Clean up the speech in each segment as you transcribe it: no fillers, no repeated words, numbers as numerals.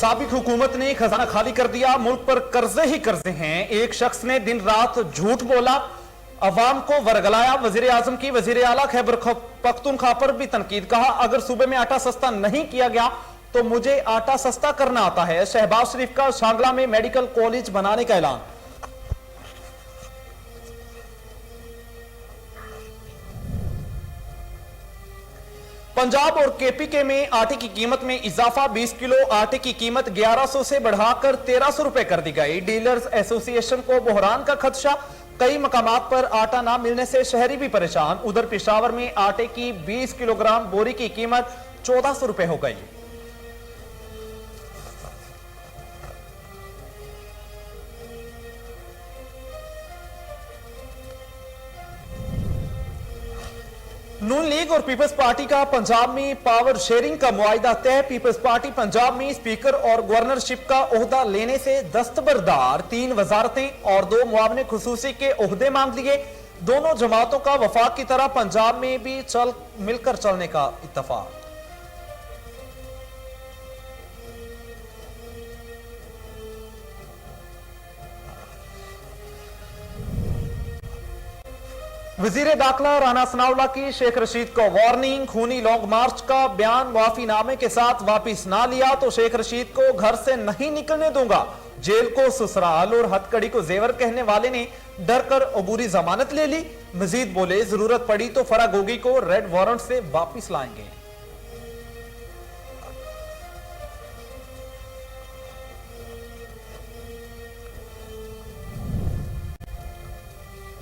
साबिक हुकूमत ने खजाना खाली कर दिया, मुल्क पर कर्जे ही कर्जे हैं। एक शख्स ने दिन रात झूठ बोला, अवाम को वरगलाया। वजीर आजम की वजीर आला खैबर पख्तूनख्वा पर भी तनकीद। कहा, अगर सूबे में आटा सस्ता नहीं किया गया तो मुझे आटा सस्ता करना आता है। शहबाज शरीफ का शांगला में मेडिकल कॉलेज बनाने का ऐलान। पंजाब और केपीके में आटे की कीमत में इजाफा। 20 किलो आटे की कीमत 1100 से बढ़ाकर 1300 रुपए कर दी गई। डीलर्स एसोसिएशन को बहरान का खदशा। कई मकामात पर आटा ना मिलने से शहरी भी परेशान। उधर पेशावर में आटे की 20 किलोग्राम बोरी की कीमत 1400 रुपए हो गई। नून लीग और पीपल्स पार्टी का पंजाब में पावर शेयरिंग का मुआहिदा तय। पीपल्स पार्टी पंजाब में स्पीकर और गवर्नरशिप का ओहदा लेने से दस्तबरदार। 3 वजारतें और 2 मुआवने खुसूसी के ओहदे मांग लिए। दोनों जमातों का वफाक की तरह पंजाब में भी मिलकर चलने का इत्तफाक। वजीर दाखिला राना सनाउल्लाह की शेख रशीद को वार्निंग। खूनी लॉन्ग मार्च का बयान मुआफीनामे के साथ वापिस ना लिया तो शेख रशीद को घर से नहीं निकलने दूंगा। जेल को ससुराल और हथकड़ी को जेवर कहने वाले ने डर कर अबूरी जमानत ले ली। मजीद बोले, जरूरत पड़ी तो फरागोगी को रेड वारंट से वापिस लाएंगे।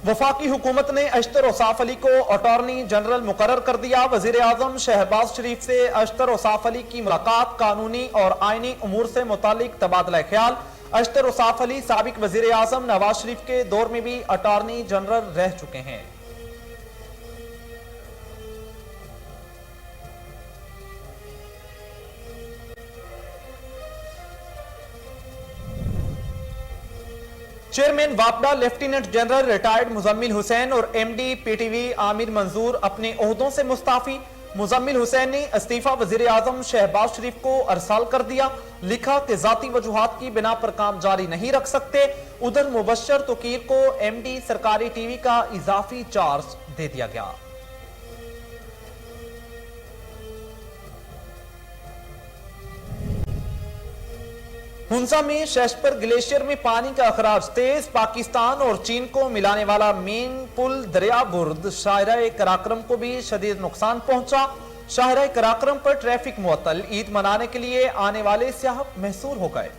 वफाकी हुकूमत ने अशतर औसाफ अली को अटॉर्नी जनरल मुकर्रर कर दिया। वजीर आजम शहबाज शरीफ से अशतर औसाफ अली की मुलाकात। कानूनी और आईनी उमूर से मुतालिक तबादला ख्याल। अशतर औसाफ अली साबिक वजीर आजम नवाज शरीफ के दौर में भी अटॉर्नी जनरल रह चुके हैं। चेयरमैन वापडा lieutenant general retired Muzammil Hussain और एमडी पीटीवी आमिर मंजूर अपने ओहदों से मुस्ताफी। मुजम्मिल हुसैन ने इस्तीफा वजीर आजम शहबाज शरीफ को अरसाल कर दिया। लिखा कि जाती वजूहात की बिना पर काम जारी नहीं रख सकते। उधर मुबशर तुकीर को एमडी सरकारी टीवी का इजाफी चार्ज दे दिया गया। हुंसा में शेषपर ग्लेशियर में पानी का अखराज तेज। पाकिस्तान और चीन को मिलाने वाला मेन पुल दरिया बुर्द शाहराए कराक्रम को भी शदीद नुकसान पहुंचा। शाहराए कराक्रम पर ट्रैफिक मुअत्तल। ईद मनाने के लिए आने वाले सयाह महसूर हो गए।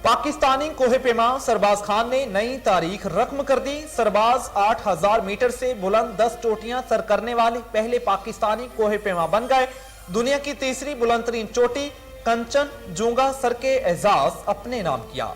पाकिस्तानी कोहे पेमा सरबाज खान ने नई तारीख रकम कर दी। सरबाज 8000 मीटर से बुलंद 10 चोटियां सर करने वाले पहले पाकिस्तानी कोहे पेमा बन गए। दुनिया की तीसरी बुलंदतरीन चोटी कंचन जूंगा सर के एजाज अपने नाम किया।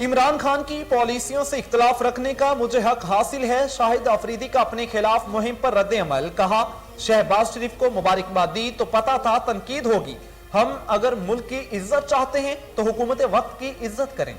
इमरान खान की पॉलिसियों से इख्तलाफ रखने का मुझे हक हासिल है। शाहिद अफरीदी का अपने खिलाफ मुहिम पर रद्द अमल। कहा, शहबाज शरीफ को मुबारकबाद दी तो पता था तनकीद होगी। हम अगर मुल्क की इज्जत चाहते हैं तो हुकूमत वक्त की इज्जत करें।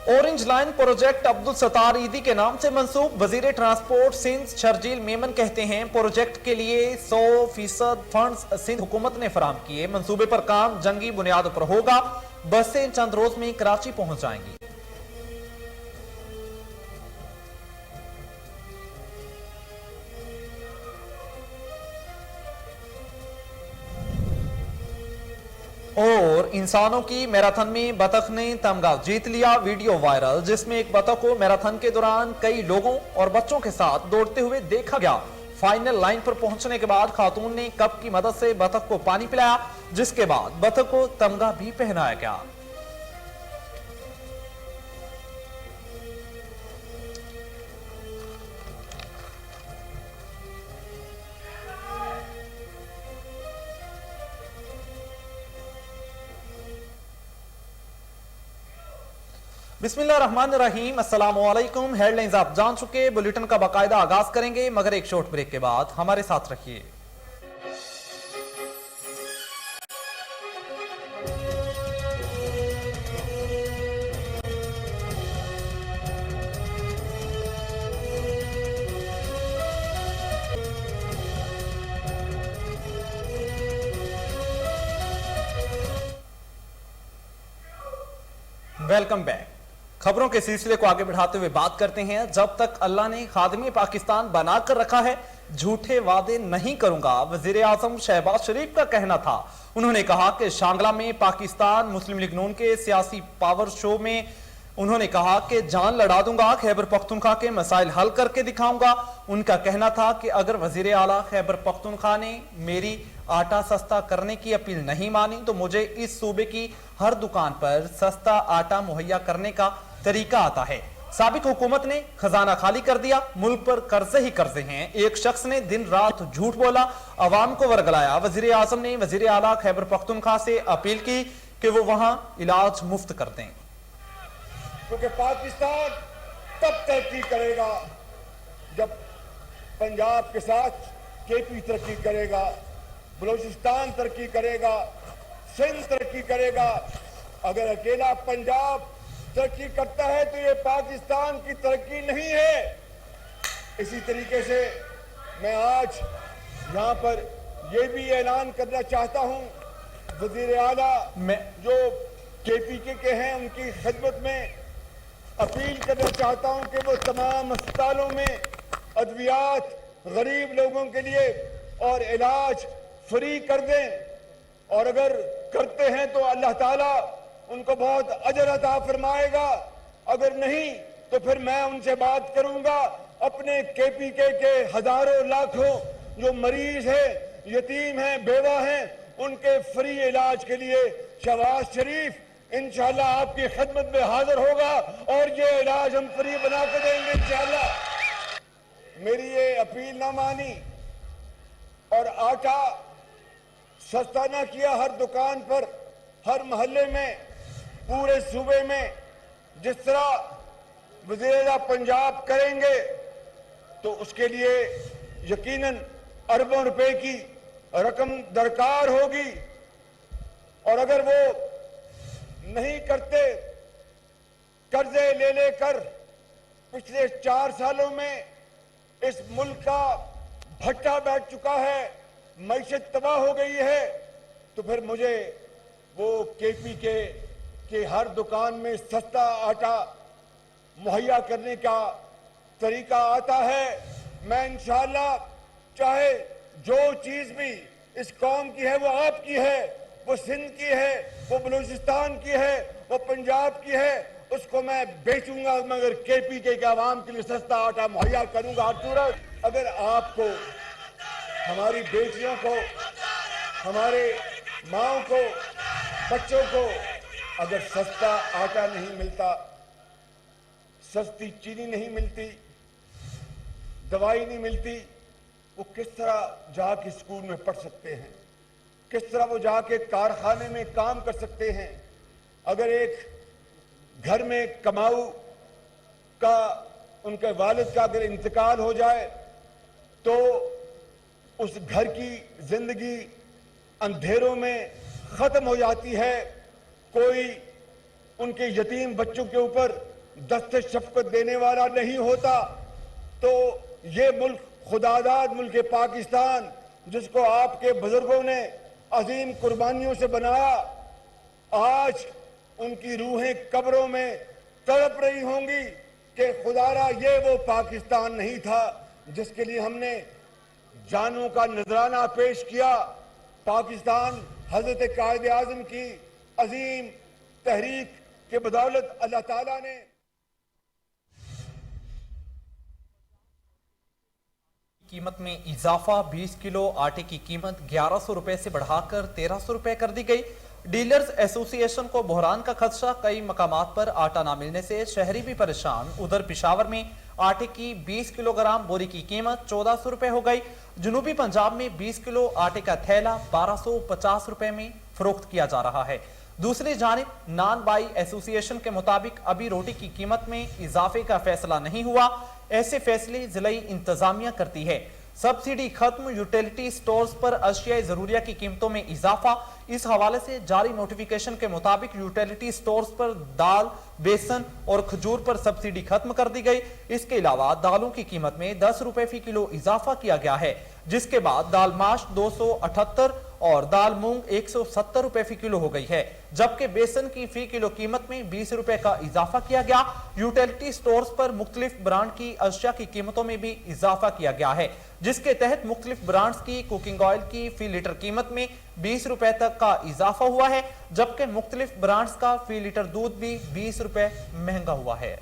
Orange line project Abdul Sattar ईदी के नाम से मंसूब। वजीर ट्रांसपोर्ट सिंध शर्जील मेमन कहते हैं, प्रोजेक्ट के लिए 100% फंड्स सिंध हुकूमत ने फराहम किए। मंसूबे पर काम जंगी बुनियादों पर होगा। बसें चंद रोज में कराची पहुंच जाएंगी। और इंसानों की मैराथन में बतख ने तमगा जीत लिया। वीडियो वायरल, जिसमें एक बतख को मैराथन के दौरान कई लोगों और बच्चों के साथ दौड़ते हुए देखा गया। फाइनल लाइन पर पहुंचने के बाद खातून ने कप की मदद से बतख को पानी पिलाया, जिसके बाद बतख को तमगा भी पहनाया गया। बिस्मिल्लाहिर्रहमानिर्रहीम, अस्सलामुअलैकुम। हेडलाइंस आप जान चुके, बुलेटिन का बाकायदा आगाज करेंगे मगर एक शॉर्ट ब्रेक के बाद हमारे साथ रखिए। Welcome back. खबरों के सिलसिले को आगे बढ़ाते हुए बात करते हैं। जब तक अल्लाह ने खादिम पाकिस्तान बनाकर रखा है, झूठे वादे नहीं करूंगा, वजीर आजम शहबाज शरीफ का कहना था। उन्होंने कहा कि शांगला में पाकिस्तान मुस्लिम लीग नून के सियासी पावर शो में उन्होंने कहा कि जान लड़ा दूंगा, खैबर पख्तूनख्वा के मसाइल हल करके दिखाऊंगा। उनका कहना था कि अगर वजीर आला खैबर पख्तूनख्वा ने मेरी आटा सस्ता करने की अपील नहीं मानी तो मुझे इस सूबे की हर दुकान पर सस्ता आटा मुहैया करने का तरीका आता है। साबिक हुकूमत ने खजाना खाली कर दिया, मुल्क पर कर्जे ही कर्जे हैं। एक शख्स ने दिन रात झूठ बोला, अवाम को वर्गलाया। वजीर आजम ने वजीर आला खैबर पख्तूनख्वा से अपील की कि वो वहां इलाज मुफ्त कर दें, क्योंकि पाकिस्तान तब तरक्की करेगा जब पंजाब के साथ केपी तरक्की करेगा, बलूचिस्तान तरक्की करेगा, सिंध तरक्की करेगा। अगर अकेला पंजाब तरक्की करता है तो ये पाकिस्तान की तरक्की नहीं है। इसी तरीके से मैं आज यहाँ पर ये भी ऐलान करना चाहता हूँ, वजीर आला जो केपीके के हैं उनकी खिदमत में अपील करना चाहता हूं कि वो तमाम अस्पतालों में अद्वियात गरीब लोगों के लिए और इलाज फ्री कर दें। और अगर करते हैं तो अल्लाह ताला उनको बहुत अजर अता फरमाएगा। अगर नहीं तो फिर मैं उनसे बात करूंगा, अपने केपीके के हजारों लाखों जो मरीज हैं, यतीम हैं, बेवा हैं, उनके फ्री इलाज के लिए शहबाज शरीफ इंशाअल्लाह आपकी खिदमत में हाजिर होगा और ये इलाज हम फ्री बना के देंगे इंशाअल्लाह। मेरी ये अपील ना मानी और आटा सस्ता ना किया हर दुकान पर, हर मोहल्ले में, पूरे सूबे में। जिस तरह वज़ीर पंजाब करेंगे तो उसके लिए यकीनन अरबों रुपए की रकम दरकार होगी। और अगर वो नहीं करते, कर्जे ले लेकर पिछले 4 सालों में इस मुल्क का भट्टा बैठ चुका है, मईशत तबाह हो गई है, तो फिर मुझे वो केपीके के हर दुकान में सस्ता आटा मुहैया करने का तरीका आता है। मैं इंशाअल्लाह चाहे जो चीज भी इस कौम की है वो आपकी है, वो सिंध की है, वो बलूचिस्तान की है, वो पंजाब की है, उसको मैं बेचूंगा मगर केपीके के आवाम के लिए सस्ता आटा मुहैया करूंगा हर सूरत। अगर आपको, हमारी बेटियों को, हमारे माओ को, बच्चों को अगर सस्ता आटा नहीं मिलता, सस्ती चीनी नहीं मिलती, दवाई नहीं मिलती, वो किस तरह जाके स्कूल में पढ़ सकते हैं, किस तरह वो जाके कारखाने में काम कर सकते हैं। अगर एक घर में कमाऊ का, उनके वालिद का अगर इंतकाल हो जाए तो उस घर की जिंदगी अंधेरों में खत्म हो जाती है। कोई उनके यतीम बच्चों के ऊपर दस्ते शफकत देने वाला नहीं होता। तो ये मुल्क खुदादाद मुल्क पाकिस्तान, जिसको आपके बुजुर्गों ने अजीम कुर्बानियों से बनाया, आज उनकी रूहें कब्रों में तड़प रही होंगी कि खुदारा ये वो पाकिस्तान नहीं था जिसके लिए हमने जानों का नजराना पेश किया। पाकिस्तान हजरत कायद आजम की अजीम तहरीक के बदौलत अल्लाह ताला ने कीमत में इजाफा। 20 किलो आटे की कीमत 1100 रुपए से बढ़ाकर 1300 रुपए कर दी गई। डीलर्स एसोसिएशन को बहरान का खदशा, कई मकामात पर आटा ना मिलने से शहरी भी परेशान। उधर पिशावर में आटे की 20 किलोग्राम बोरी की कीमत 1400 रुपए हो गई। जनूबी पंजाब में 20 किलो आटे का थैला 1250 रुपए में फरोख्त किया जा रहा है। दूसरी जानिब नान बाई एसोसिएशन के मुताबिक अभी रोटी की कीमत में इजाफे का फैसला नहीं हुआ। ऐसे फैसले जिलाई इंतजामिया करती है। सब्सिडी खत्म, यूटिलिटी स्टोर्स पर अशिया जरूरिया की कीमतों में इजाफा। इस हवाले से जारी नोटिफिकेशन के मुताबिक यूटिलिटी स्टोर्स पर दाल, बेसन और खजूर पर सब्सिडी खत्म कर दी गई। इसके अलावा दालों की कीमत में 10 रुपए फी किलो इजाफा किया गया है, जिसके बाद दाल माश 278 और दाल मूंग 170 रुपए फी किलो हो गई है, जबकि बेसन की फी किलो कीमत में 20 रुपए का इजाफा किया गया। यूटिलिटी स्टोर्स पर मुख्तलिफ ब्रांड की अशिया की कीमतों में भी इजाफा किया गया है, जिसके तहत मुख्तलिफ ब्रांड्स की कुकिंग ऑयल की फी लीटर कीमत में 20 रुपए तक का इजाफा हुआ है, जबकि मुख्तलिफ ब्रांड्स का फी लीटर दूध भी 20 रुपए महंगा हुआ है।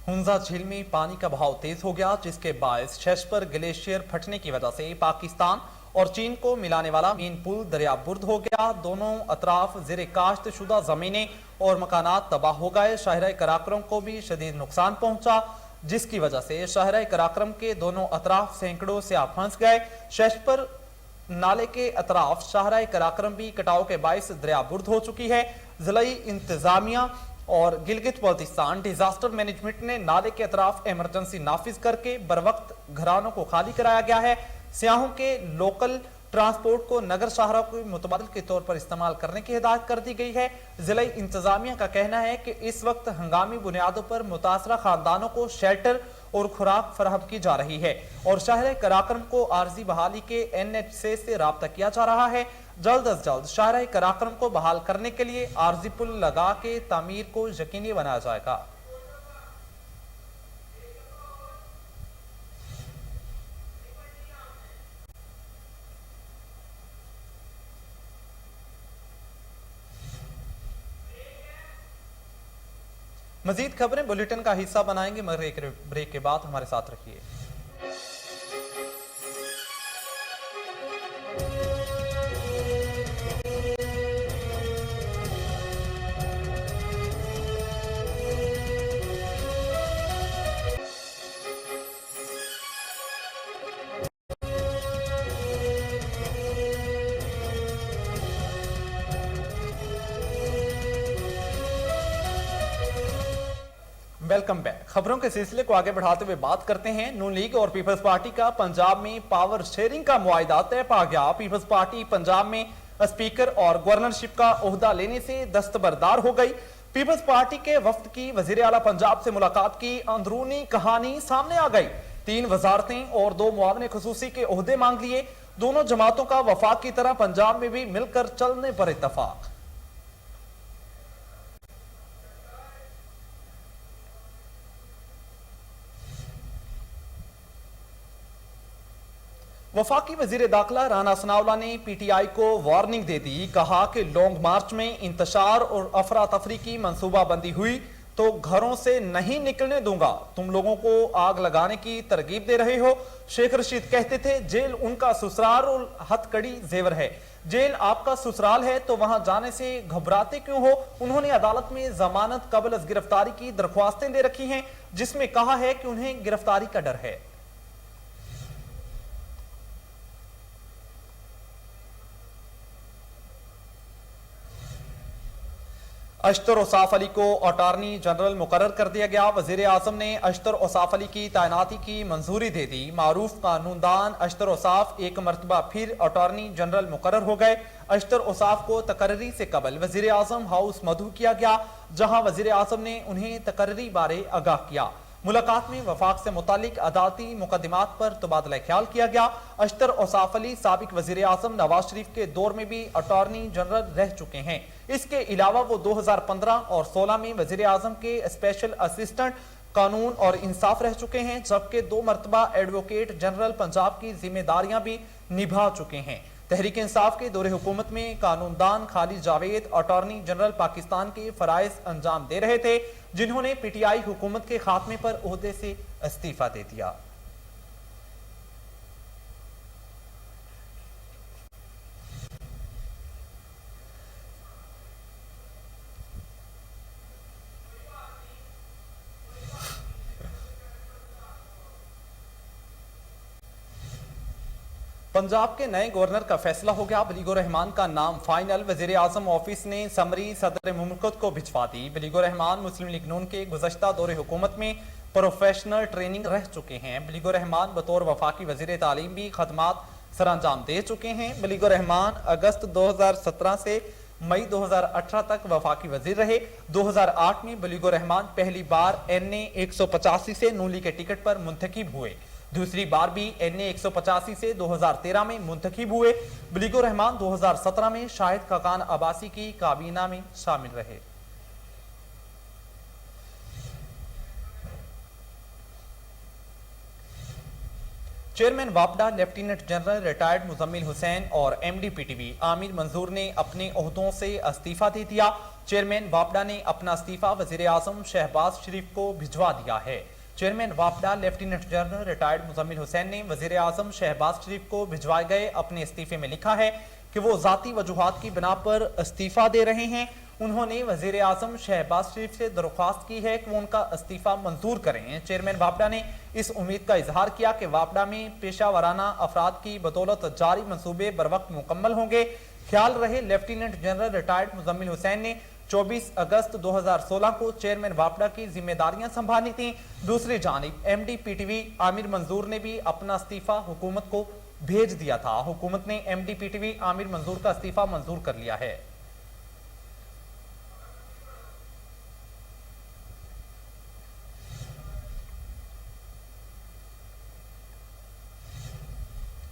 हुंजा झील में पानी का बहाव तेज हो गया, जिसके बायस शेषपर ग्लेशियर फटने की वजह से पाकिस्तान और चीन को मिलाने वाला मेन पुल दरियाबुर्द हो गया। दोनों अतराफ ज़ेरे काश्त शुदा जमीनें और मकानात तबाह हो गए। शाहरा कराक्रम को भी शदीद नुकसान पहुंचा, जिसकी वजह से शाहरा कराक्रम के दोनों अतराफ सैकड़ों से फंस गए। शेषपर नाले के अतराफ शाहरा कराक्रम भी कटाव के बायस दरियाबुर्द हो चुकी है। जिलाई इंतजामिया और गिलगित बल्तिस्तान डिजास्टर मैनेजमेंट ने नाले के अतराफ इमरजेंसी नाफिज करके बर वक्त घरानों को खाली कराया गया है। सियाहों के लोकल ट्रांसपोर्ट को नगर शाहरा को मुतबादिल के तौर पर इस्तेमाल करने की हिदायत कर दी गई है। जिला इंतजामिया का कहना है कि इस वक्त हंगामी बुनियादों पर मुतासरा खानदानों को शेल्टर और खुराक फराहम की जा रही है और शहर कराक्रम को आर्जी बहाली के NHC से राब्ता किया जा रहा है। जल्द अज जल्द शहर कराक्रम को बहाल करने के लिए आर्जी पुल लगा के तामीर को यकीनी बनाया जाएगा। मजीद खबरें बुलेटिन का हिस्सा बनाएंगे, मगर एक ब्रेक के बाद हमारे साथ रखिए। Welcome back. खबरों के सिलसिले को आगे बढ़ाते हुए बात करते हैं। नून लीग और पीपल्स पार्टी का पंजाब में पावर शेयरिंग का मुआहिदा तय पा गया। पीपल्स पार्टी पंजाब में स्पीकर और गवर्नरशिप का ओहदा लेने से दस्तबरदार हो गई। पीपल्स पार्टी के वफ्द की वजीर आला पंजाब से मुलाकात की अंदरूनी कहानी सामने आ गई। 3 वजारतें और 2 मुआवने खुसूसी के ओहदे मांग लिए। दोनों जमातों का वफाक की तरह पंजाब में भी मिलकर चलने पर इत्तफाक। वफाकी वजीर दाखिला राना सनाउल्लाह ने PTI को वार्निंग दे दी। कहा कि लॉन्ग मार्च में इंतशार और अफरा तफरी की मनसूबाबंदी हुई तो घरों से नहीं निकलने दूंगा। तुम लोगों को आग लगाने की तरगीब दे रहे हो। शेख रशीद कहते थे जेल उनका ससुराल और हथकड़ी जेवर है। जेल आपका ससुराल है तो वहां जाने से घबराते क्यों हो। उन्होंने अदालत में जमानत कबल अज गिरफ्तारी की दरख्वास्तें दे रखी हैं, जिसमें कहा है कि उन्हें गिरफ्तारी का डर है। अशतर औसाफ अली को अटॉर्नी जनरल मुकर्रर कर दिया गया। वजीर आजम ने अशतर औसाफ अली की तैनाती की मंजूरी दे दी। मारूफ कानूनदान अशतर औसाफ एक मरतबा फिर अटॉर्नी जनरल मुकर्रर हो गए। अशतर औसाफ को तकर्री से कबल वजीर आजम हाउस मधु किया गया, जहां वजीर आजम ने उन्हें तकर्री बारे आगाह किया। मुलाकात में वफाक से मुतालिक अदालती मुकदमात पर तबादला ख्याल किया गया। अशतर औसाफ अली साबिक वजीर आजम नवाज शरीफ के दौर में भी अटॉर्नी जनरल रह चुके हैं। इसके अलावा वो 2015 और 16 में वजीर आजम के स्पेशल असिस्टेंट कानून और इंसाफ रह चुके हैं, जबकि 2 मरतबा एडवोकेट जनरल पंजाब की जिम्मेदारियां भी निभा चुके हैं। तहरीक इंसाफ के दौरे हुकूमत में कानूनदान खालिद जावेद अटॉर्नी जनरल पाकिस्तान के फराइज अंजाम दे रहे थे, जिन्होंने पीटीआई हुकूमत के खात्मे पर ओहदे से इस्तीफा दे दिया। पंजाब के नए गवर्नर का फैसला हो गया। वलीगुर रहमान का नाम फाइनल। वजीर आजम ऑफिस ने समरी सदर मुमलकत को भिजवा दी। वलीगुर रहमान मुस्लिम लीग नून के गुज़श्ता दौरे हुकूमत में प्रोफेशनल ट्रेनिंग रह चुके हैं। वलीगुर रहमान बतौर वफाकी वजीर तालीम भी खदमात सरअंजाम दे चुके हैं। वलीगुर रहमान अगस्त 2017 से मई 2018 तक वफाकी वजीर रहे। 2008 में वलीगुर रहमान पहली बार NA 185 से नूली के टिकट पर मुंतखब हुए। दूसरी बार भी NA 185 से 2013 में मुंतखब हुए। वलीगुर रहमान 2017 में शाहिद खाकान अब्बासी की काबीना में शामिल रहे। चेयरमैन वापडा lieutenant general retired Muzammil Hussain और MD PTV आमिर मंजूर ने अपने ओहदों से इस्तीफा दे दिया। चेयरमैन वापडा ने अपना इस्तीफा वजीर आजम शहबाज शरीफ को भिजवा दिया है। चेयरमैन वापडा lieutenant general retired Muzammil Hussain ने वजीर आजम शहबाज शरीफ को भिजवाए गए अपने इस्तीफे में लिखा है कि वो जाती वजूहात की बिना पर इस्तीफा दे रहे हैं। उन्होंने वजीर आजम शहबाज शरीफ से दरख्वास्त की है कि वो उनका इस्तीफा मंजूर करें। चेयरमैन वापडा ने इस उम्मीद का इजहार किया कि वापडा में पेशा वाराना अफराद की बदौलत जारी मंसूबे बर वक्त मुकम्मल होंगे। ख्याल रहे lieutenant general retired Muzammil Hussain ने 24 अगस्त 2016 को चेयरमैन वापडा की जिम्मेदारियां संभाली थी। दूसरी जानिब MD PTV आमिर मंजूर ने भी अपना इस्तीफा हुकूमत को भेज दिया था। हुकूमत ने MD PTV आमिर मंजूर का इस्तीफा मंजूर कर लिया है।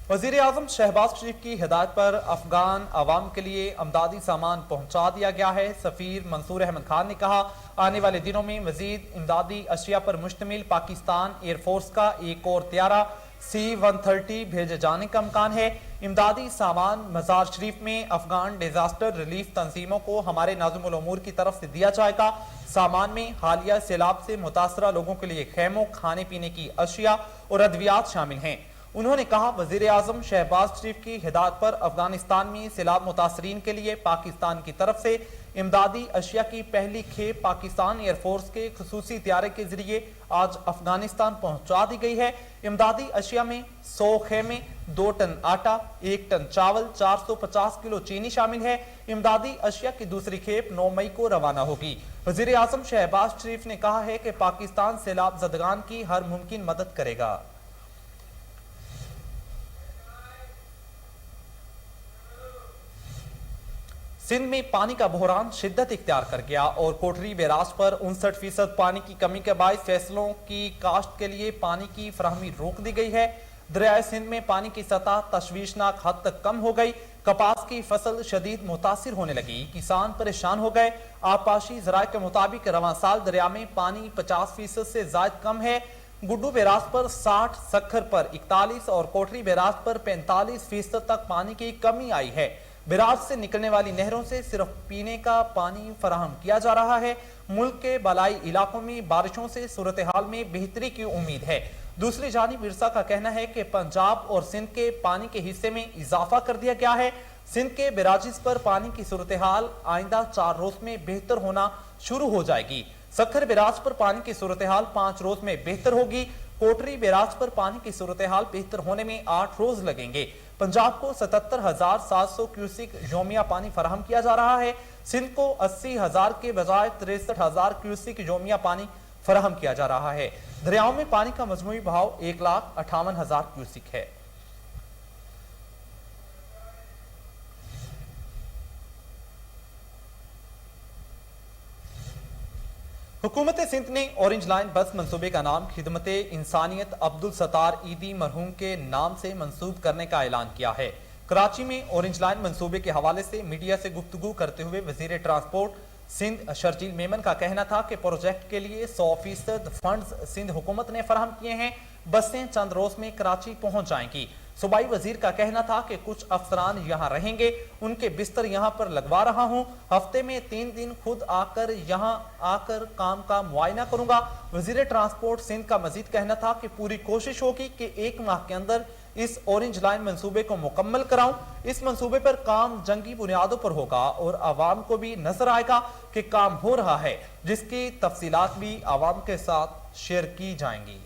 वजीर आजम शहबाज शरीफ की हिदायत पर अफगान अवाम के लिए अमदादी सामान पहुंचा दिया गया है। सफीर मंसूर अहमद खान ने कहा, आने वाले दिनों में मजीद इमदादी अशिया पर मुश्तमिल पाकिस्तान एयरफोर्स का एक और त्यारा C-130 भेजे जाने का इम्कान है। इमदादी सामान मजार शरीफ में अफगान डिजास्टर रिलीफ तंजीमों को हमारे नाज़िमुल उमूर की तरफ से दिया जाएगा। सामान में हालिया सैलाब से मुतासरा लोगों के लिए खैमों, खाने पीने की अशिया और अद्वियात शामिल हैं। उन्होंने कहा, वजीर आजम शहबाज शरीफ की हिदायत पर अफगानिस्तान में सैलाब मुतासरीन के लिए पाकिस्तान की तरफ से इमदादी अशिया की पहली खेप पाकिस्तान एयरफोर्स के खुसूसी त्यारे के जरिए आज अफगानिस्तान पहुंचा दी गई है। इमदादी अशिया में 100 खेमे, 2 टन आटा, 1 टन चावल, 450 किलो चीनी शामिल है। इमदादी अशिया की दूसरी खेप 9 मई को रवाना होगी। वजीर आजम शहबाज शरीफ ने कहा है कि पाकिस्तान सैलाब ज़दगान की हर मुमकिन मदद करेगा। सिंध में पानी का बहरान शिद्दत इख्तियार कर गया और कोटरी बैराज पर 59% पानी की कमी के बायस फैसलों की काश्त के लिए पानी की फराहमी रोक दी गई है। दरियाए सिंध में पानी की सतह तशवीशनाक हद तक कम हो गई। कपास की फसल शदीद मुतासिर होने लगी। किसान परेशान हो गए। आबपाशी ज़राए के मुताबिक रवां साल दरिया में पानी 50% से ज्यादा कम है। गुड्डू बैराज पर 60, सखर पर 41 और कोटरी बैराज पर 45% तक पानी की कमी आई है। बैराज से निकलने वाली नहरों से सिर्फ पीने का पानी फराहम किया जा रहा है। मुल्क के बालाई इलाकों में बारिशों से सूरत हाल में बेहतरी की उम्मीद है। दूसरी जानिब विरसा का कहना है कि पंजाब और सिंध के पानी के हिस्से में इजाफा कर दिया गया है। सिंध के बैराजिस पर पानी की सूरत हाल आइंदा 4 रोज में बेहतर होना शुरू हो जाएगी। सखर बैराज पर पानी की सूरत हाल 5 रोज में बेहतर होगी। कोटरी बैराज पर पानी की सूरत हाल बेहतर होने में 8 रोज लगेंगे। पंजाब को 77,700 क्यूसिक योमिया पानी फराहम किया जा रहा है। सिंध को 80,000 के बजाय 63,000 क्यूसिक योमिया पानी फराहम किया जा रहा है। दरियाओं में पानी का मजमूई बहाव 1,58,000 क्यूसिक है। हुकूमत सिंध ने ऑरेंज लाइन बस मंसूबे का नाम खिदमत इंसानियत अब्दुल सत्तार ईदी मरहूम के नाम से मंसूब करने का ऐलान किया है। कराची में ऑरेंज लाइन मंसूबे के हवाले से मीडिया से गुफ्तगू करते हुए वजीर ट्रांसपोर्ट सिंध शर्जील मेमन का कहना था कि प्रोजेक्ट के लिए 100% फंड्स सिंध हुकूमत ने फराहम किए हैं। बसें चंद रोज में कराची पहुंच जाएंगी। सूबाई वजीर का कहना था कि कुछ अफसरान यहां रहेंगे, उनके बिस्तर यहां पर लगवा रहा हूं। हफ्ते में 3 दिन खुद आकर यहां आकर काम का मुआयना करूंगा। वजीर ट्रांसपोर्ट सिंध का मजीद कहना था कि पूरी कोशिश होगी कि 1 माह के अंदर इस ऑरेंज लाइन मंसूबे को मुकम्मल कराऊं। इस मंसूबे पर काम जंगी बुनियादों पर होगा और आवाम को भी नजर आएगा कि काम हो रहा है, जिसकी तफसीलात भी आवाम के साथ शेयर की जाएंगी।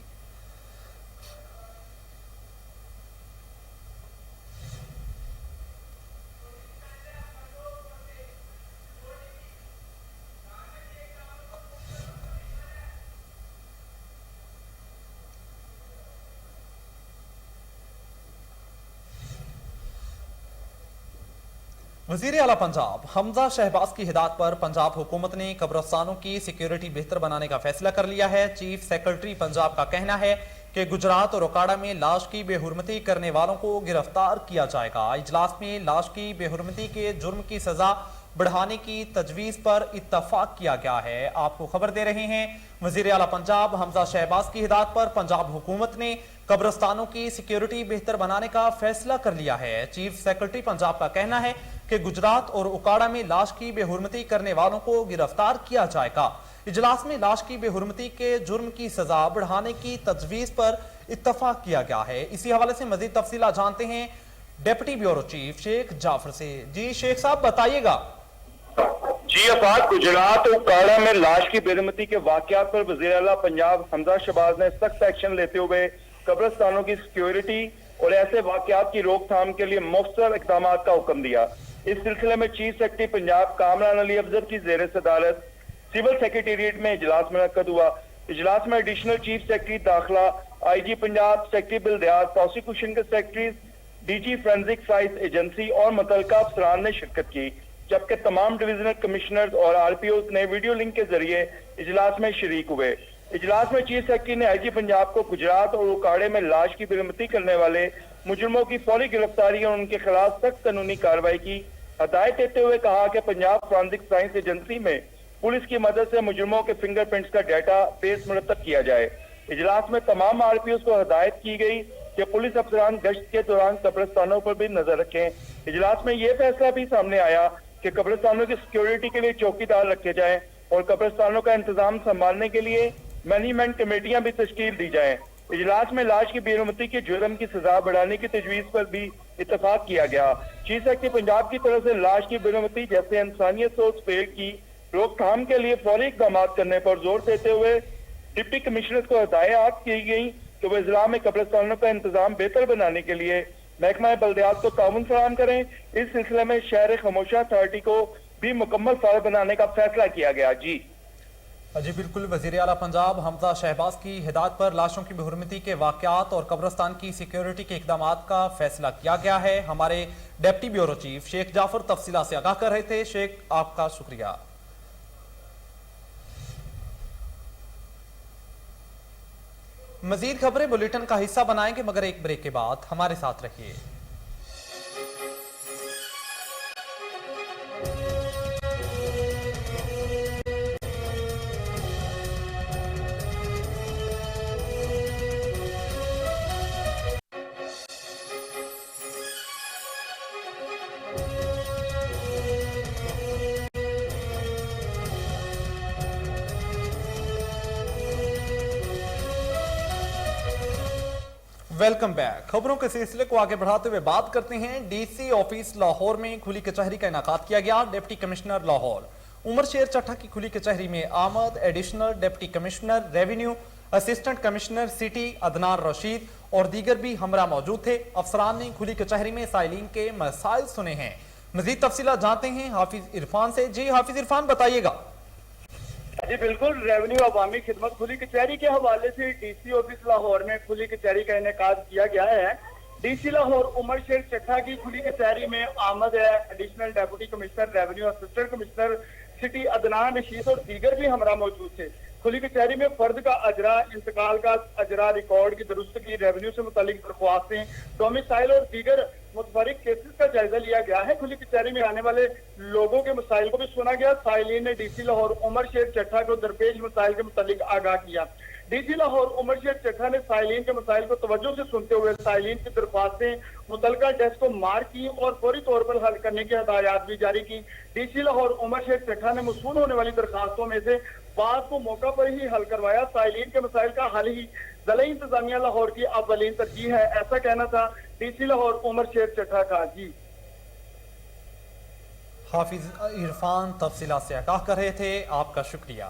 वजीर आला पंजाब हमजा शहबाज की हिदायत पर पंजाब हुकूमत ने कब्रिस्तानों की सिक्योरिटी बेहतर बनाने का फैसला कर लिया है। चीफ सेक्रेटरी पंजाब का कहना है कि गुजरात और ओकाड़ा में लाश की बेहुरमती करने वालों को गिरफ्तार किया जाएगा। इजलास में लाश की बेहुरमती के जुर्म की सजा बढ़ाने की तजवीज पर इत्तफाक किया गया है। आपको खबर दे रहे हैं, वजीर आला पंजाब हमजा शहबाज की हिदायत पर पंजाब हुकूमत ने कब्रिस्तानों की सिक्योरिटी बेहतर बनाने का फैसला कर लिया है। चीफ सेक्रेटरी पंजाब का कहना है कि गुजरात और ओकाड़ा में लाश की बेहुरमती करने वालों को गिरफ्तार किया जाएगा। इजलास में लाश की बेहुरमती के जुर्म की सजा बढ़ाने की तजवीज पर इत्तफाक किया गया है। इसी हवाले से मजीद तफसीलात जानते हैं deputy bureau chief Sheikh Jafar से। जी शेख साहब बताइएगा। जी आफाक, गुजरात और ओकाड़ा में लाश की बेरुमती के वाकयात पर वज़ीर आला पंजाब हमजा शहबाज ने सख्त एक्शन लेते हुए कब्रिस्तानों की सिक्योरिटी और ऐसे वाकयात की रोकथाम के लिए मौसर इकदाम का हुक्म दिया। इस सिलसिले में चीफ सेक्रेटरी पंजाब कामरान अली अफजल की जेर सदारत सिविल सेक्रेटेरिएट में इजलास मुनक्कद हुआ। इजलास में एडिशनल चीफ सेक्रेटरी दाखिला, IG पंजाब, सेक्रेटरी बिल्दियात, प्रोसिक्यूशन के secretary, DG forensic science agency और मुतल्लिका अफसरान ने शिरकत की, जबकि तमाम डिविजनल कमिश्नर्स और RPOs ने वीडियो लिंक के जरिए इजलास में शरीक हुए। इजलास में चीफ सेक्रेटरी ने IG पंजाब को गुजरात और ओकाड़े में लाश की बेरुमती करने वाले मुजरिमों की फौरी गिरफ्तारी और उनके खिलाफ सख्त कानूनी कार्रवाई की हदायत देते हुए कहा कि पंजाब फोरेंसिक साइंस एजेंसी में पुलिस की मदद से मुजरिमों के फिंगरप्रिंट्स का डाटा बेस मुरतब किया जाए। इजलास में तमाम RPOs को हदायत की गई कि पुलिस अफसरान गश्त के दौरान कब्रिस्तानों पर भी नजर रखें। इजलास में यह फैसला भी सामने आया कि कब्रिस्तानों की सिक्योरिटी के लिए चौकीदार रखे जाएं और कब्रिस्तानों का इंतजाम संभालने के लिए मैनेजमेंट कमेटियां भी तश्कील दी जाएं। इजलास में लाश की बेरुमती के जुर्म की सजा बढ़ाने की तजवीज पर भी इत्तफाक किया गया। चीफ सेक्रेटरी पंजाब की तरफ से लाश की बेरुमती जैसे इंसानियत सोच फेल की रोकथाम के लिए फौरी इकदाम करने पर जोर देते हुए डिप्टी कमिश्नर को हदायत की गई कि वह जिला में कब्रिस्तानों का इंतजाम बेहतर बनाने के लिए महकमा बल्दियात को ताउन फराहम करें। इस सिलसिले में शहर खामोशा अथॉरिटी को भी मुकम्मल फाल बनाने का फैसला किया गया। जी बिल्कुल, वजीर आला पंजाब हमजा शहबाज की हिदायत पर लाशों की बेहुरमती के वाकयात और कब्रिस्तान की सिक्योरिटी के इकदाम का फैसला किया गया है। हमारे deputy bureau chief Sheikh Jafar तफसीला से आगाह कर रहे थे। शेख, आपका शुक्रिया। मजीद खबरें बुलेटिन का हिस्सा बनाएंगे, मगर एक ब्रेक के बाद हमारे साथ रहिए। Welcome back. खबरों के सिलसिले को आगे बढ़ाते हुए बात करते हैं। DC ऑफिस लाहौर में खुली कचहरी का इनेकाद किया गया। डिप्टी कमिश्नर लाहौर उमर शेर चट्टा की खुली कचहरी में आमद additional deputy commissioner revenue, assistant commissioner city Adnan Rashid और दीगर भी हमरा मौजूद थे। अफसरान ने खुली कचहरी में साइलिन के मसाइल सुने हैं। मजीद तफसीलात जानते हैं हाफिज इरफान से। जी हाफिज इरफान, बताइएगा। जी बिल्कुल, रेवेन्यू अवामी खिदमत खुली कचहरी के हवाले से DC ऑफिस लाहौर में खुली कचहरी का इनेकाद किया गया है। DC लाहौर उमर शेर चट्टा की खुली कचहरी में आमद है additional deputy commissioner revenue, assistant commissioner city Adnan Rashid और दीगर भी हमरा मौजूद थे। खुली कचहरी में फर्द का अजरा, इंतकाल का अजरा, रिकॉर्ड की दुरुस्तगी, रेवेन्यू से मुतालिक दरख्वास्तें, डोमिसाइल और दीगर मुतफरिक केसेस का जायजा लिया गया है। खुली कचहरी में आने वाले लोगों के मसाइल को भी सुना गया। साइलिन ने डीसी लाहौर उमर शेर चट्ठा को दरपेश मसाइल के मुतालिक आगाह किया। डीसी लाहौर उमर शेर चट्ठा ने साइलिन के मसाइल को तवज्जो से सुनते हुए साइलिन की दरख्वास्तें मुतलका डेस्क को मार की और फौरी तौर पर हल करने की हदायत भी जारी की। डीसी लाहौर उमर शेर चट्ठा ने मौसूल होने वाली दरखास्तों में से बात को मौका पर ही हल करवाया। साइलिन के मसाइल का हल ही ज़िला इंतजामिया लाहौर की अव्वलीन तरजीह है, ऐसा कहना था डीसी लाहौर उमर शेर चट्ठा का। जी हाफिज इरफान तफसीलात से आगाह कर रहे थे, आपका शुक्रिया।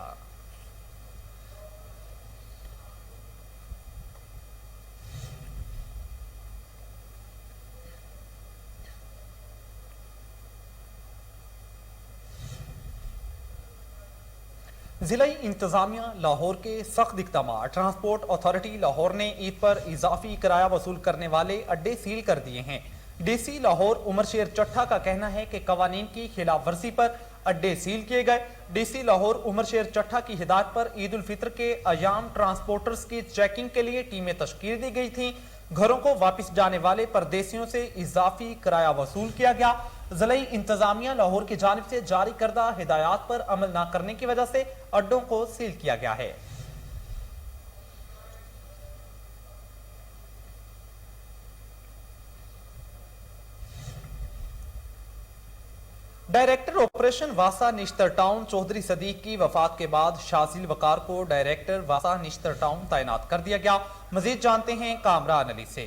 जिला इंतजामिया लाहौर के सख्त इक़दाम। ट्रांसपोर्ट अथॉरिटी लाहौर ने ईद पर इजाफी किराया वसूल करने वाले अड्डे सील कर दिए हैं। डीसी लाहौर उमर शेर चट्ठा का कहना है कि कवानीन की खिलाफ वर्जी पर अड्डे सील किए गए। डीसी लाहौर उमर शेर चट्ठा की हिदायत पर ईद उल फितर के अयाम ट्रांसपोर्टर्स की चेकिंग के लिए टीमें तश्कील दी गई थी। घरों को वापस जाने वाले परदेसियों से इजाफी किराया वसूल किया गया। ज़िला इंतजामिया लाहौर की जानिब से जारी करदा हिदायत पर अमल न करने की वजह से अड्डों को सील किया गया है। डायरेक्टर ऑपरेशन वासा निश्तर टाउन चौधरी सदीक की वफात के बाद शाजिल वकार को डायरेक्टर वासा निश्तर टाउन तैनात कर दिया गया। मजीद जानते हैं कामरान अली से।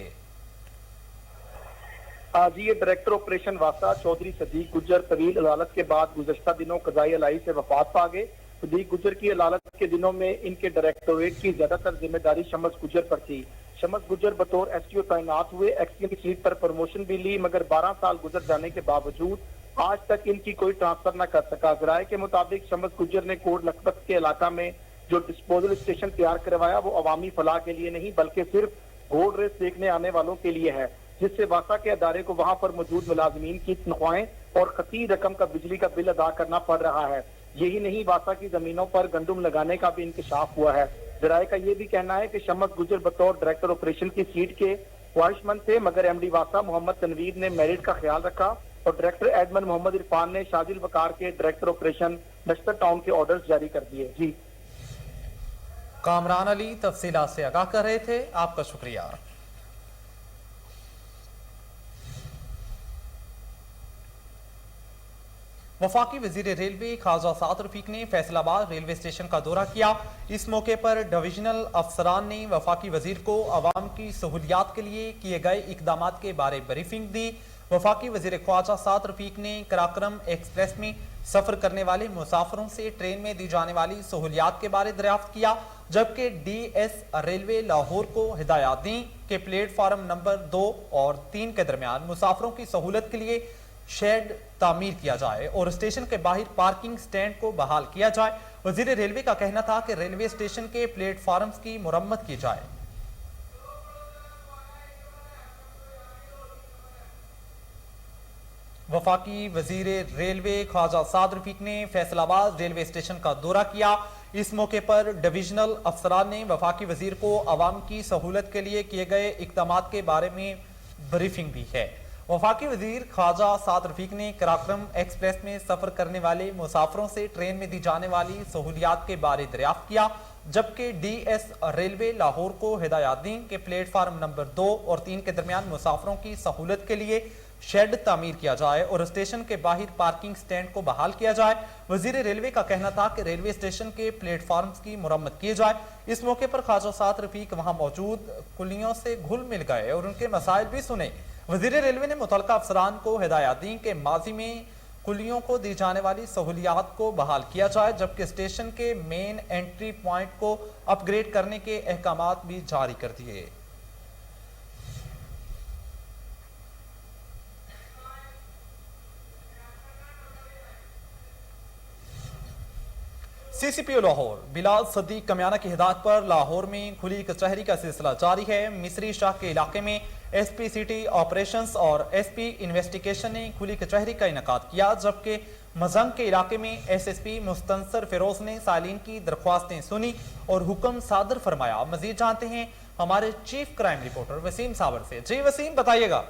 जी, ये डायरेक्टर ऑपरेशन वासा चौधरी सदीक गुजर तवील अदालत के बाद गुज़श्ता दिनों कज़ाई अलाई से वफात पा गए। सदीक गुजर की अदालत के दिनों में इनके डायरेक्टोरेट की ज्यादातर जिम्मेदारी शमस गुजर पर थी। शमस गुजर बतौर एसटीओ तैनात हुए, एक्सपी की सीट पर प्रमोशन भी ली, मगर 12 साल गुजर जाने के बावजूद आज तक इनकी कोई ट्रांसफर न कर सका। जराये के मुताबिक शमस गुजर ने कोट लखपत के इलाका में जो डिस्पोजल स्टेशन तैयार करवाया वो अवामी फलाह के लिए नहीं बल्कि सिर्फ घोड़ रेस देखने आने वालों के लिए है, जिससे वासा के अदारे को वहां पर मौजूद मुलाजमीन की तनख्वाहें और खती रकम का बिजली का बिल अदा करना पड़ रहा है। यही नहीं, वासा की जमीनों पर गंदुम लगाने का भी इंकशाफ हुआ है। जराये का यह भी कहना है कि शमस गुजर बतौर डायरेक्टर ऑपरेशन की सीट के ख्वाहिशमंद थे, मगर एमडी वासा मोहम्मद तनवीर ने मेरिट का ख्याल रखा और डायरेक्टर एडमन मोहम्मद इरफान ने शाजिल वकार के डायरेक्टर ऑपरेशन नश्तर टाउन के ऑर्डर्स जारी कर दिए। जी, कामरान अली तफसीलात से आगाह कर रहे थे, आपका शुक्रिया। वफाकी वजीर रेलवे ख्वाजा साद रफीक ने फैसलाबाद रेलवे स्टेशन का दौरा किया। इस मौके पर डिविजनल अफसरान ने वफाकी वजीर को अवाम की सहूलियात के लिए किए गए इकदाम के बारे ब्रीफिंग दी। वफाकी वजीर ख्वाजा साद रफीक ने कराक्रम एक्सप्रेस में सफर करने वाले मुसाफिरों से ट्रेन में दी जाने वाली सहूलियात के बारे दरियाफ्त किया, जबकि डीएस रेलवे लाहौर को हिदायत दी कि प्लेटफार्म नंबर 2 और 3 के दरमियान मुसाफिरों की सहूलत के लिए शेड तामीर किया जाए और स्टेशन के बाहर पार्किंग स्टैंड को बहाल किया जाए। वजीर रेलवे का कहना था कि रेलवे स्टेशन के प्लेटफार्म्स की मुरम्मत की जाए। वफाकी वजीर रेलवे ख्वाजा साद रफीक ने फैसलाबाद रेलवे स्टेशन का दौरा किया। इस मौके पर डिविजनल अफसरान ने वफाकी वजीर को अवाम की सहूलत के लिए किए गए इकदाम के बारे में ब्रीफिंग दी है। वफाकी वजीर ख्वाजा साद रफीक ने कराक्रम एक्सप्रेस में सफर करने वाले मुसाफिरों से ट्रेन में दी जाने वाली सहूलियात के बारे दरियाफ्त किया, जबकि डीएस रेलवे लाहौर को हिदायत दी कि प्लेटफार्म नंबर 2 और 3 के दरमियान मुसाफिरों की सहूलत के लिए शेड तामीर किया जाए और स्टेशन के बाहर पार्किंग स्टैंड को बहाल किया जाए। वजीर रेलवे का कहना था कि रेलवे स्टेशन के प्लेटफार्म्स की मुरम्मत की जाए। इस मौके पर ख्वाजा साद रफीक वहां मौजूद कुलियों से घुल मिल गए और उनके मसाइल भी सुने। वजीर रेलवे ने मुतलका अफसरान को हिदायत दी कि माजी में कुलियों को दी जाने वाली सहूलियात को बहाल किया जाए, जबकि स्टेशन के मेन एंट्री पॉइंट को अपग्रेड करने के अहकामात भी जारी कर दिए। सीसीपीओ लाहौर बिलाल सदीक कमियाना की हिदायत पर लाहौर में खुली कचहरी का सिलसिला जारी है। मिस्री शाह के इलाके में एसपी सिटी ऑपरेशंस और एसपी इन्वेस्टिगेशन ने खुली कचहरी का इनेकाद किया, जबकि मजंग के इलाके में एसएसपी मुस्तनसर फिरोज ने सालीन की दरख्वास्तें सुनी और हुक्म सादर फरमाया। मजीद जानते हैं हमारे चीफ क्राइम रिपोर्टर वसीम साबर से। जी वसीम, बताइएगा।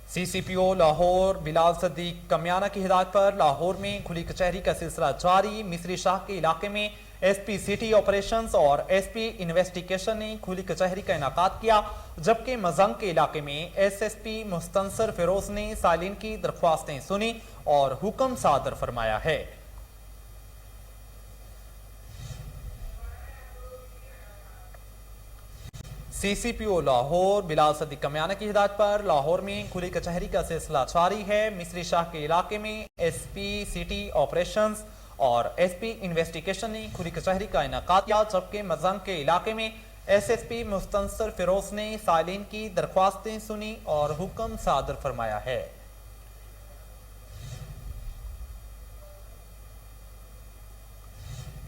सीसीपीओ लाहौर बिलाल सदीक कमियाना की हिदायत पर लाहौर में खुली कचहरी का सिलसिला जारी। मिस्री शाह के इलाके में एसपी सिटी ऑपरेशंस और एसपी इन्वेस्टिगेशन ने खुली कचहरी का इनेकाद किया, जबकि मजंग के इलाके में एसएसपी मुस्तनसर फिरोज ने सालीन की दरख्वास्तें सुनी और हुक्म सादर फरमाया है। सीसीपीओ लाहौर बिलाल सदीक कमियाना की हिदायत पर लाहौर में खुली कचहरी का सिलसिला जारी है। मिस्री शाह के इलाके में एसपी सिटी ऑपरेशंस और एसपी इन्वेस्टिगेशन ने खुली कचहरी का इनेकाद किया, जबकि मजंग के इलाके में एसएसपी मुस्तनसर फिरोज ने सालीन की दरख्वास्तें सुनी और हुक्म सादर फरमाया है।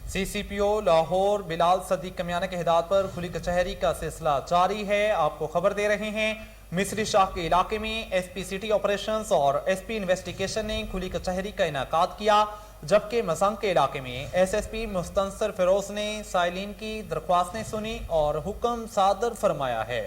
सीसीपीओ लाहौर बिलाल सदीक कमियाना की हिदायत पर खुली कचहरी का सिलसिला जारी है। आपको खबर दे रहे हैं, मिस्री शाह के इलाके में एसपी सिटी ऑपरेशंस और एसपी इन्वेस्टिगेशन ने खुली कचहरी का इनेकाद किया, जबकि मसंग के इलाके में एसएसपी मुस्तनसर फिरोज ने साइलिन की दरख्वास्तें सुनी और हुक्म सादर फरमाया है।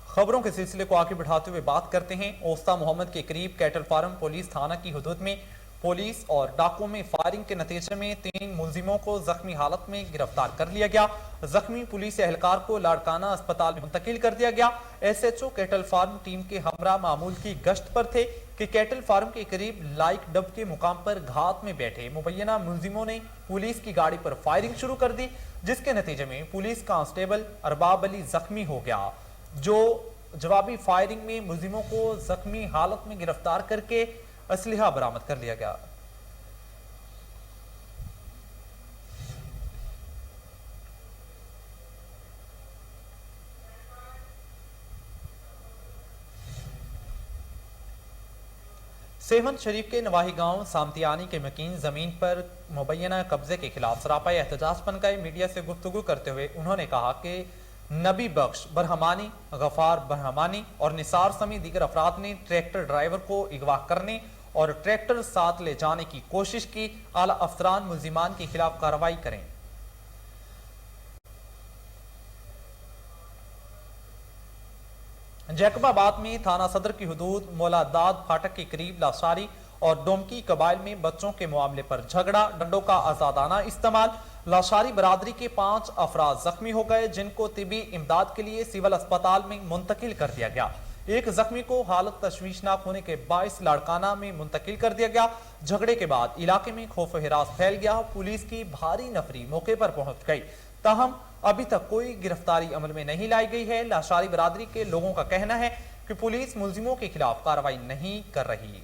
खबरों के सिलसिले को आगे बढ़ाते हुए बात करते हैं। ओस्ता मोहम्मद के करीब कैटल फार्म पुलिस थाना की हुदूद में पुलिस और डाकुओं में फायरिंग के नतीजे में 3 मुलजिमों को जख्मी हालत में गिरफ्तार कर लिया गया। जख्मी पुलिस एहलकार को लाड़काना अस्पताल में मुंतकिल कर दिया गया। एसएचओ कैटल फार्म टीम के हमरा मामूल की गश्त पर थे कि कैटल फार्म के करीब लाइक डब के मुकाम पर घात में बैठे मुबैना मुलजिमों ने पुलिस की गाड़ी पर फायरिंग शुरू कर दी, जिसके नतीजे में पुलिस कांस्टेबल अरबाब अली जख्मी हो गया। जो जवाबी फायरिंग में मुलजिमों को जख्मी हालत में गिरफ्तार करके असलहा बरामद कर लिया गया। सेहमन शरीफ के नवाही गांव सामतियानी के मकीन जमीन पर मुबैना कब्जे के खिलाफ सरापा एहतजाज बन गए। मीडिया से गुफ्तगू करते हुए उन्होंने कहा कि नबी बख्श बरहमानी, गफार बरहमानी और निसार समेत दीगर अफराद ने ट्रैक्टर ड्राइवर को अगवा करने और ट्रैक्टर साथ ले जाने की कोशिश की। आला अफसरान मुलजिमान के खिलाफ कार्रवाई करें। जैकबाबाद में थाना सदर की हुदूद मौलादाद फाटक के करीब लाशारी और डोमकी कबाइल में बच्चों के मामले पर झगड़ा, डंडों का आजादाना इस्तेमाल। लाशारी बरादरी के 5 अफराद जख्मी हो गए, जिनको तिबी इमदाद के लिए सिविल अस्पताल में मुंतकिल कर दिया गया। एक जख्मी को हालत तशवीशनाक होने के बायस लाड़काना में मुंतकिल कर दिया गया। झगड़े के बाद इलाके में खौफ हिरास फैल गया। पुलिस की भारी नफरी मौके पर पहुंच गई, ताहम अभी तक कोई गिरफ्तारी अमल में नहीं लाई गई है। लाशारी बरादरी के लोगों का कहना है कि पुलिस मुलजिमों के खिलाफ कार्रवाई नहीं कर रही।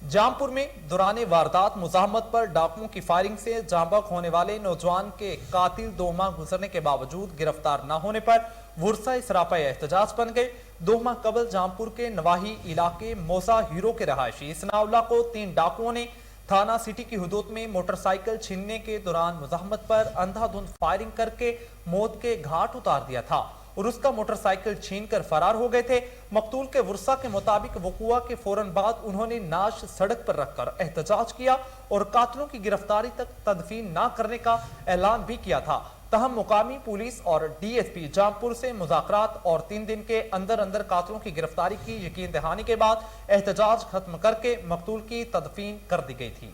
जामपुर में दौरान वारदात मुजाहमत पर डाकुओं की फायरिंग से जांबक होने वाले नौजवान के कातिल 2 माह गुजरने के बावजूद गिरफ्तार न होने पर वुरसा सरापा एहतजाज बन गए। 2 माह कबल जामपुर के नवाही इलाके मोसा हीरो के रहायशी सनाउल्लाह को 3 डाकुओं ने थाना सिटी की हुदूद में मोटरसाइकिल छीनने के दौरान मुजाहमत पर अंधाधुंध फायरिंग करके मौत के घाट उतार दिया था और उसका मोटरसाइकिल छीनकर फरार हो गए थे। मकतूल के वुरसा के मुताबिक वकुआ के फौरन बाद उन्होंने नाश सड़क पर रखकर एहतजाज किया और कातिलों की गिरफ्तारी तक तदफीन न करने का ऐलान भी किया था। तहम मुकामी पुलिस और डीएसपी जामपुर से मुज़ाकरात और 3 दिन के अंदर अंदर कातिलों की गिरफ्तारी की यकीन दहानी के बाद एहतजाज खत्म करके मकतूल की तदफीन कर दी गई थी।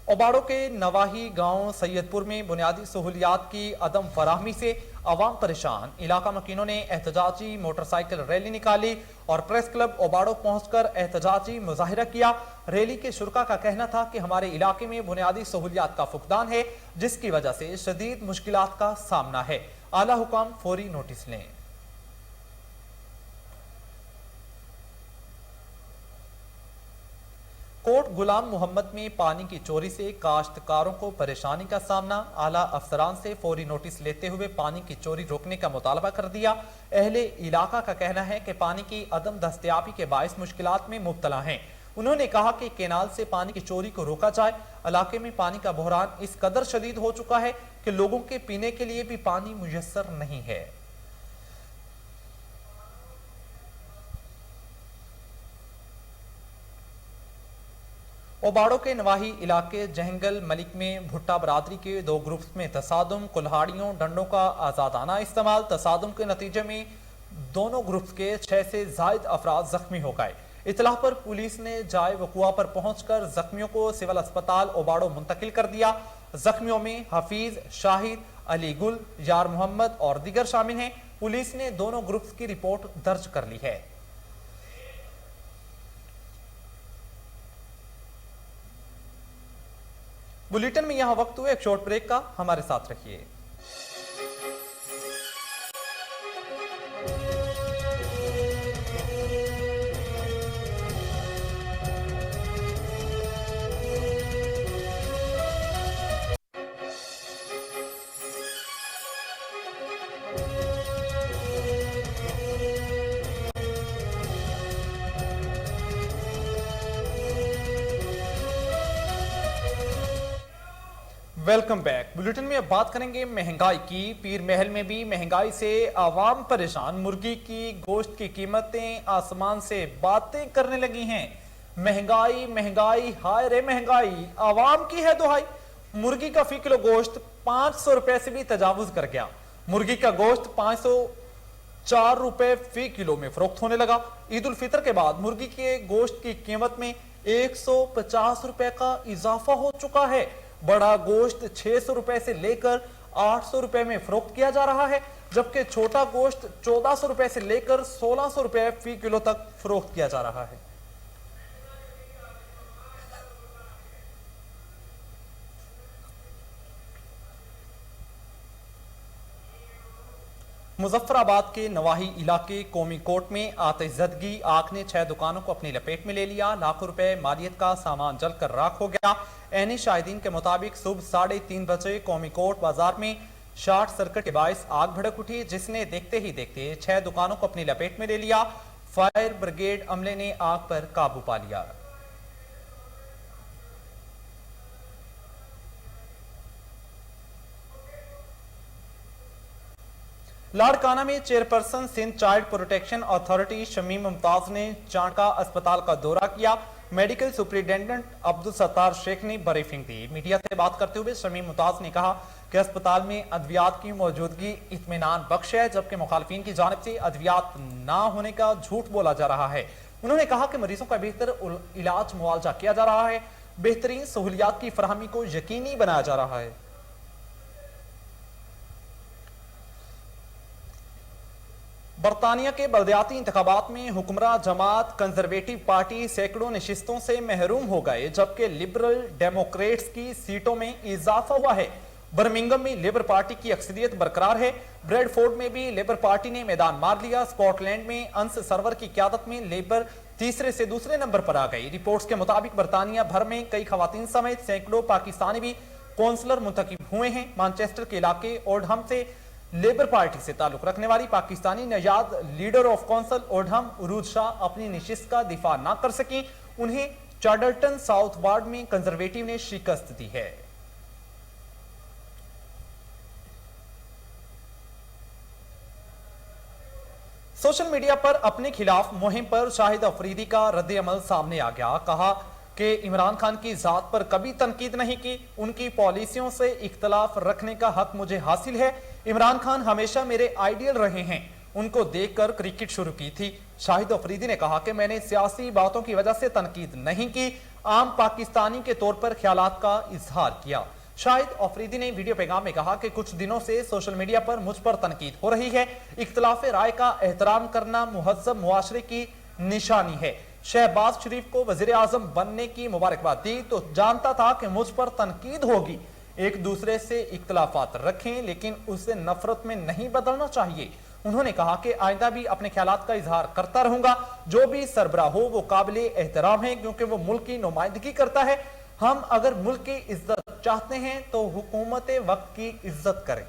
ओबाड़ो के नवाही गांव सैयदपुर में बुनियादी सहूलियात की अदम फराहमी से अवाम परेशान। इलाका मकीनों ने एहतजाजी मोटरसाइकिल रैली निकाली और प्रेस क्लब ओबाड़ो पहुंचकर एहतजाजी मुजाहिरा किया। रैली के शुरका का कहना था कि हमारे इलाके में बुनियादी सहूलियात का फुकदान है, जिसकी वजह से शदीद मुश्किलात का सामना है। आला हुकाम फौरी नोटिस लें। फोर्ट गुलाम मोहम्मद में पानी की चोरी से काश्तकारों को परेशानी का सामना। आला अफसरान से फौरी नोटिस लेते हुए पानी की चोरी रोकने का मुतालबा कर दिया। अहले इलाका का कहना है कि पानी की अदम दस्तयाबी के बायस मुश्किलात में मुब्तला हैं। उन्होंने कहा कि केनाल से पानी की चोरी को रोका जाए। इलाके में पानी का बहरान इस कदर शदीद हो चुका है कि लोगों के पीने के लिए भी पानी मुयस्सर नहीं है। ओबाड़ो के नवाही इलाके जहंगल मलिक में भुट्टा बरादरी के दो ग्रुप्स में तसादुम, कुल्हाड़ियों, डंडों का आजादाना इस्तेमाल। तसादुम के नतीजे में दोनों ग्रुप्स के 6 से जायद अफराद जख्मी हो गए। इतला पर पुलिस ने जाए वकुआ पर पहुंचकर जख्मियों को सिविल अस्पताल ओबाड़ो मुंतकिल कर दिया। जख्मियों में हफीज, शाहिद, अली गुल, यार मोहम्मद और दीगर शामिल हैं। पुलिस ने दोनों ग्रुप्स की रिपोर्ट दर्ज कर ली है। बुलेटिन में यहां वक्त हुए एक शॉर्ट ब्रेक का, हमारे साथ रहिए। Welcome back. बुलेटिन में अब बात करेंगे महंगाई की। पीर महल में भी महंगाई से आवाम परेशान। मुर्गी की गोश्त की कीमतें आसमान से बातें करने लगी हैं। महंगाई महंगाई हाय रे महंगाई, आवाम की है दुहाई। मुर्गी का फी किलो गोश्त 500 रुपए से भी तजावुज कर गया। मुर्गी का गोश्त 504 रुपए फी किलो में फरोख्त होने लगा। ईद उल फितर के बाद मुर्गी के गोश्त की कीमत में 150 रुपए का इजाफा हो चुका है। बड़ा गोश्त 600 रुपए से लेकर 800 रुपए में फरोख्त किया जा रहा है, जबकि छोटा गोश्त 1400 रुपए से लेकर 1600 रुपए फी किलो तक फरोख्त किया जा रहा है। मुजफ्फराबाद के नवाही इलाके कौमी कोर्ट में आतिशज़दगी आग ने 6 दुकानों को अपनी लपेट में ले लिया। लाखों रुपए मालियत का सामान जलकर राख हो गया। ऐनी शाहिदीन के मुताबिक सुबह 3:30 बजे कौमी कोर्ट बाजार में शॉर्ट सर्किट के बायस आग भड़क उठी, जिसने देखते ही देखते 6 दुकानों को अपनी लपेट में ले लिया। फायर ब्रिगेड अमले ने आग पर काबू पा लिया। लाड़काना में chairperson Sindh child protection authority Shamim Mumtaz ने चांका अस्पताल का दौरा किया। मेडिकल सुपरिटेंडेंट अब्दुल सत्तार शेख ने ब्रीफिंग दी। मीडिया से बात करते हुए शमीम मुमताज ने कहा कि अस्पताल में अद्वियात की मौजूदगी इत्मीनान बख्श है, जबकि मुखालिफिन की जानिब से अद्वियात ना होने का झूठ बोला जा रहा है। उन्होंने कहा कि मरीजों का बेहतर इलाज मुआवजा किया जा रहा है, बेहतरीन सहूलियात की फराहमी को यकीनी बनाया जा रहा है। बरतानिया के बल्दियाती इंतखाबात में हुक्मरान जमात कंजर्वेटिव पार्टी सैकड़ों नशिस्तों से महरूम हो गए, जबकि लिबरल डेमोक्रेट्स की सीटों में इजाफा हुआ है। बर्मिंगम में लेबर पार्टी की अक्सरियत बरकरार है। ब्रेडफोर्ड में भी लेबर पार्टी ने मैदान मार लिया। स्कॉटलैंड में अंस सरवर की क़यादत में लेबर तीसरे से दूसरे नंबर पर आ गई। रिपोर्ट्स के मुताबिक बरतानिया भर में कई खवातीन समेत सैकड़ों पाकिस्तानी भी कौंसलर मुंतखब हुए हैं। मैनचेस्टर के इलाके ओल्डहम से लेबर पार्टी से ताल्लुक रखने वाली पाकिस्तानी नजाद leader of council Oldham Urooj Shah अपनी नशिस्त का दिफा ना कर सकी। उन्हें चार्डरटन साउथ वार्ड में कंजर्वेटिव ने शिकस्त दी है। सोशल मीडिया पर अपने खिलाफ मुहिम पर शाहिद अफरीदी का रद्द अमल सामने आ गया। कहा कि इमरान खान की जात पर कभी तनकीद नहीं की, उनकी पॉलिसियों से इख्तलाफ रखने का हक मुझे हासिल है। इमरान खान हमेशा मेरे आइडियल रहे हैं, उनको देखकर क्रिकेट शुरू की थी। शाहिद अफरीदी ने कहा कि मैंने सियासी बातों की वजह से तनकीद नहीं की, आम पाकिस्तानी के तौर पर ख्यालात का इजहार किया। शाहिद अफरीदी ने वीडियो पैगाम में कहा कि कुछ दिनों से सोशल मीडिया पर मुझ पर तनकीद हो रही है। इख्तलाफ राय का एहतराम करना मुहज़्ज़ब मुआशरे की निशानी है। शहबाज शरीफ को वजीर आजम बनने की मुबारकबाद दी तो जानता था कि मुझ पर तनकीद होगी। एक दूसरे से इख्तलाफात रखें, लेकिन उसे नफरत में नहीं बदलना चाहिए। उन्होंने कहा कि आइंदा भी अपने ख्यालात का इजहार करता रहूंगा। जो भी सरबराह हो वो काबिले एहतराम है क्योंकि वो मुल्क की नुमाइंदगी करता है। हम अगर मुल्क की इज्जत चाहते हैं तो हुकूमत वक्त की इज्जत करें।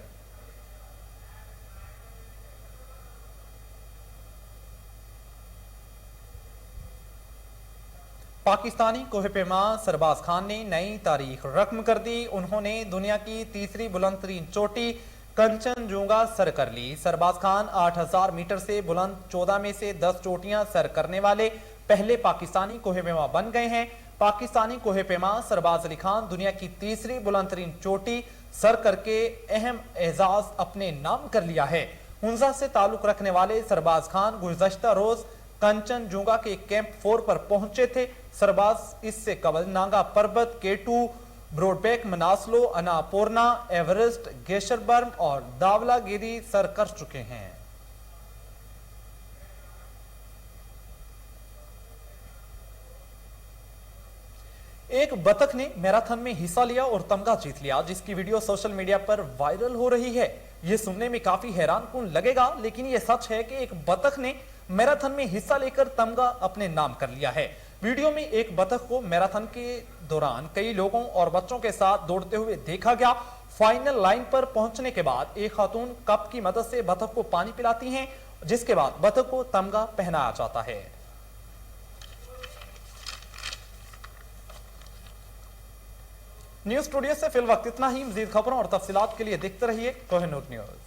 पाकिस्तानी कोहपेमा सरबाज खान ने नई तारीख रकम कर दी। उन्होंने दुनिया की तीसरी बुलंद तरीन चोटी कंचनजुंगा सर कर ली। सरबाज खान 8000 मीटर से बुलंद 14 में से 10 चोटियां सर करने वाले पहले पाकिस्तानी कोहपेमा बन गए हैं। पाकिस्तानी कोहपेमा सरबाज अली खान दुनिया की तीसरी बुलंद तरीन चोटी सर करके अहम एजाज अपने नाम कर लिया है। हुंजा से ताल्लुक रखने वाले सरबाज खान गुज़श्ता रोज कंचनजुंगा के कैंप 4 पर पहुंचे थे। सरबाज इससे कबल नांगा पर्वत, केटू, ब्रॉडबैक, मनासलो, अन्नापूर्णा, एवरेस्ट, गेशरबर्म और दावलागिरी सर कर चुके हैं। एक बतख ने मैराथन में हिस्सा लिया और तमगा जीत लिया, जिसकी वीडियो सोशल मीडिया पर वायरल हो रही है। यह सुनने में काफी हैरानकुन लगेगा, लेकिन यह सच है कि एक बतख ने मैराथन में हिस्सा लेकर तमगा अपने नाम कर लिया है। वीडियो में एक बतख को मैराथन के दौरान कई लोगों और बच्चों के साथ दौड़ते हुए देखा गया। फाइनल लाइन पर पहुंचने के बाद एक खातून कप की मदद से बतख को पानी पिलाती हैं, जिसके बाद बतख को तमगा पहनाया जाता है। न्यूज स्टूडियो से फिल वक्त इतना ही। मजीद खबरों और तफसीलात के लिए देखते रहिए कोहिनूर न्यूज।